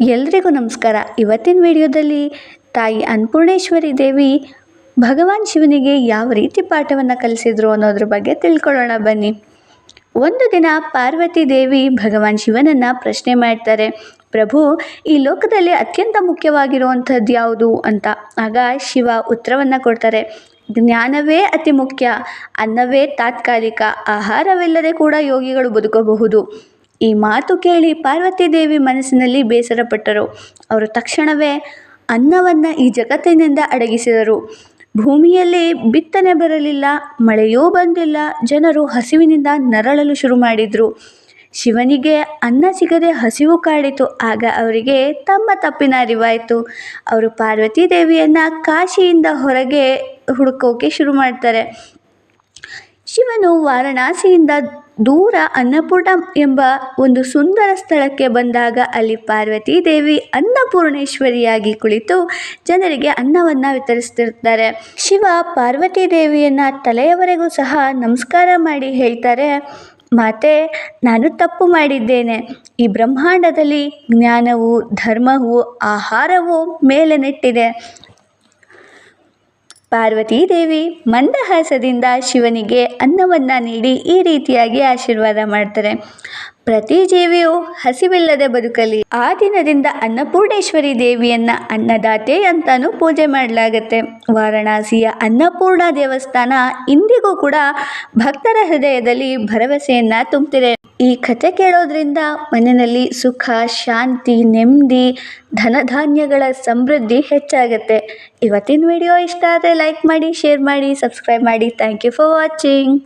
ಎಲ್ರಿಗೂ ನಮಸ್ಕಾರ. ಇವತ್ತಿನ ವಿಡಿಯೋದಲ್ಲಿ ತಾಯಿ ಅನ್ನಪೂರ್ಣೇಶ್ವರಿ ದೇವಿ ಭಗವಾನ್ ಶಿವನಿಗೆ ಯಾವ ರೀತಿ ಪಾಠವನ್ನು ಕಲಿಸಿದ್ರು ಅನ್ನೋದ್ರ ಬಗ್ಗೆ ತಿಳ್ಕೊಳ್ಳೋಣ ಬನ್ನಿ. ಒಂದು ದಿನ ಪಾರ್ವತಿ ದೇವಿ ಭಗವಾನ್ ಶಿವನನ್ನು ಪ್ರಶ್ನೆ ಮಾಡ್ತಾರೆ, ಪ್ರಭು, ಈ ಲೋಕದಲ್ಲಿ ಅತ್ಯಂತ ಮುಖ್ಯವಾಗಿರುವಂಥದ್ದು ಯಾವುದು ಅಂತ. ಆಗ ಶಿವ ಉತ್ತರವನ್ನು ಕೊಡ್ತಾರೆ, ಜ್ಞಾನವೇ ಅತಿ ಮುಖ್ಯ, ಅನ್ನವೇ ತಾತ್ಕಾಲಿಕ, ಆಹಾರವಿಲ್ಲದೆ ಕೂಡ ಯೋಗಿಗಳು ಬದುಕಬಹುದು. ಈ ಮಾತು ಕೇಳಿ ಪಾರ್ವತಿ ದೇವಿ ಮನಸ್ಸಿನಲ್ಲಿ ಬೇಸರಪಟ್ಟರು. ಅವರು ತಕ್ಷಣವೇ ಅನ್ನವನ್ನು ಈ ಜಗತ್ತಿನಿಂದ ಅಡಗಿಸಿದರು. ಭೂಮಿಯಲ್ಲಿ ಬಿತ್ತನೆ ಬರಲಿಲ್ಲ, ಮಳೆಯೂ ಬಂದಿಲ್ಲ, ಜನರು ಹಸಿವಿನಿಂದ ನರಳಲು ಶುರು ಮಾಡಿದರು. ಶಿವನಿಗೆ ಅನ್ನ ಸಿಗದೆ ಹಸಿವು ಕಾಡಿತು. ಆಗ ಅವರಿಗೆ ತಮ್ಮ ತಪ್ಪಿನ ಅರಿವಾಯಿತು. ಅವರು ಪಾರ್ವತಿ ದೇವಿಯನ್ನು ಕಾಶಿಯಿಂದ ಹೊರಗೆ ಹುಡುಕೋಕೆ ಶುರು ಮಾಡ್ತಾರೆ. ಶಿವನು ವಾರಣಾಸಿಯಿಂದ ದೂರ ಅನ್ನಪೂರ್ಣ ಎಂಬ ಒಂದು ಸುಂದರ ಸ್ಥಳಕ್ಕೆ ಬಂದಾಗ ಅಲ್ಲಿ ಪಾರ್ವತಿ ದೇವಿ ಅನ್ನಪೂರ್ಣೇಶ್ವರಿಯಾಗಿ ಕುಳಿತು ಜನರಿಗೆ ಅನ್ನವನ್ನು ವಿತರಿಸ್ತಿರ್ತಾರೆ. ಶಿವ ಪಾರ್ವತಿ ದೇವಿಯನ್ನು ತಲೆಯವರೆಗೂ ಸಹ ನಮಸ್ಕಾರ ಮಾಡಿ ಹೇಳ್ತಾರೆ, ಮಾತೆ, ನಾನು ತಪ್ಪು ಮಾಡಿದ್ದೇನೆ. ಈ ಬ್ರಹ್ಮಾಂಡದಲ್ಲಿ ಜ್ಞಾನವು, ಧರ್ಮವು, ಆಹಾರವು ಮೇಲೆ ನೆಟ್ಟಿದೆ. ಪಾರ್ವತಿ ದೇವಿ ಮಂದಹಾಸದಿಂದ ಶಿವನಿಗೆ ಅನ್ನವನ್ನು ನೀಡಿ ಈ ರೀತಿಯಾಗಿ ಆಶೀರ್ವಾದ ಮಾಡ್ತಾರೆ, ಪ್ರತಿ ಜೀವಿಯು ಹಸಿವಿಲ್ಲದೆ ಬದುಕಲಿ. ಆ ದಿನದಿಂದ ಅನ್ನಪೂರ್ಣೇಶ್ವರಿ ದೇವಿಯನ್ನು ಅನ್ನದಾತೆ ಅಂತಾನೂ ಪೂಜೆ ಮಾಡಲಾಗತ್ತೆ. ವಾರಣಾಸಿಯ ಅನ್ನಪೂರ್ಣ ದೇವಸ್ಥಾನ ಇಂದಿಗೂ ಕೂಡ ಭಕ್ತರ ಹೃದಯದಲ್ಲಿ ಭರವಸೆಯನ್ನು ತುಂಬುತ್ತಿದೆ. ಈ ಕಥೆ ಕೇಳೋದ್ರಿಂದ ಮನೆಯಲ್ಲಿ ಸುಖ, ಶಾಂತಿ, ನೆಮ್ಮದಿ, ಧನಧಾನ್ಯಗಳ ಸಮೃದ್ಧಿ ಹೆಚ್ಚಾಗುತ್ತೆ. ಇವತ್ತಿನ ವಿಡಿಯೋ ಇಷ್ಟ ಆದರೆ ಲೈಕ್ ಮಾಡಿ, ಶೇರ್ ಮಾಡಿ, ಸಬ್ಸ್ಕ್ರೈಬ್ ಮಾಡಿ. Thank you for watching.